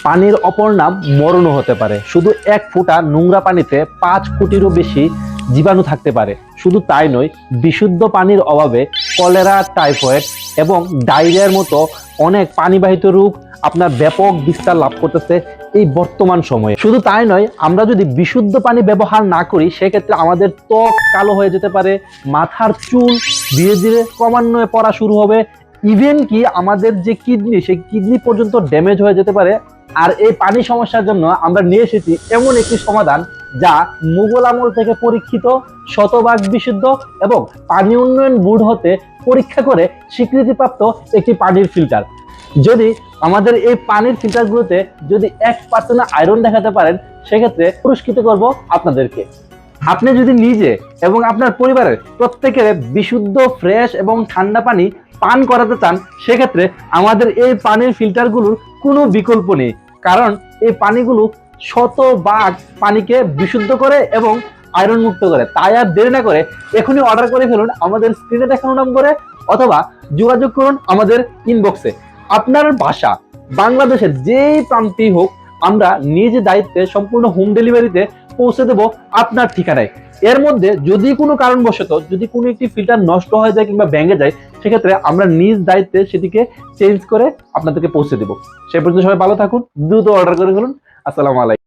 পানির অপর নাম মরণও হতে পারে। শুধু এক ফোঁটা নোংরা পানিতে 5 কোটিরও বেশি জীবাণু থাকতে পারে। শুধু তাই নয়, বিশুদ্ধ পানির অভাবে কলেরা, টাইফয়েড এবং ডায়রিয়ার মতো অনেক পানিবাহিত রোগ আপনার ব্যাপক বিস্তার লাভ করতেছে এই বর্তমান সময়ে। শুধু তাই নয়, আমরা যদি বিশুদ্ধ পানি ব্যবহার না করি সেক্ষেত্রে আমাদের ত্বক কালো হয়ে যেতে পারে, মাথার চুল ধীরে ধীরে ক্রমান্বয়ে পড়া শুরু হবে, ইভেন কি আমাদের যে কিডনি সেই কিডনি পর্যন্ত ড্যামেজ হয়ে যেতে পারে। আর এই পানি সমস্যার জন্য আমরা নিয়ে এসেছি এমন একটি সমাধান যা মুঘল আমল থেকে পরীক্ষিত, শতভাগ বিশুদ্ধ এবং পানি উন্নয়ন বোর্ড হতে পরীক্ষা করে স্বীকৃতিপ্রাপ্ত একটি পানির ফিল্টার। যদি আমাদের এই পানির ফিল্টারগুলোতে যদি 1% আয়রন দেখাতে পারেন সেক্ষেত্রে পুরস্কৃত করব আপনাদেরকে। আপনি যদি নিজে এবং আপনার পরিবারের প্রত্যেকের বিশুদ্ধ, ফ্রেশ এবং ঠান্ডা পানি পান করাতে চান সেক্ষেত্রে আমাদের এই পানির ফিল্টারগুলোর কোনো বিকল্প নেই, কারণ এই পানিগুলো শতভাগ পানিকে বিশুদ্ধ করে এবং আয়রন মুক্ত করে। তাই আর দেরি না করে এখনই অর্ডার করে ফেলুন আমাদের স্ক্রিনে দেখানো নম্বরে, অথবা যোগাযোগ করুন আমাদের ইনবক্সে। আপনার বাসা বাংলাদেশের যেই প্রান্তেই হোক, আমরা নিজ দায়িত্বে সম্পূর্ণ হোম ডেলিভারিতে পৌঁছে দেব আপনার ঠিকানায়। এর মধ্যে যদি কোনো কারণবশত যদি কোনো একটি ফিল্টার নষ্ট হয়ে যায় কিংবা ভেঙে যায় সেক্ষেত্রে আমরা নিজ দায়িত্বে সেটিকে চেঞ্জ করে আপনাদেরকে পৌঁছে দেব। সে পর্যন্ত সবাই ভালো থাকুন, দ্রুত অর্ডার করে ফেলুন। আসসালামু আলাইকুম।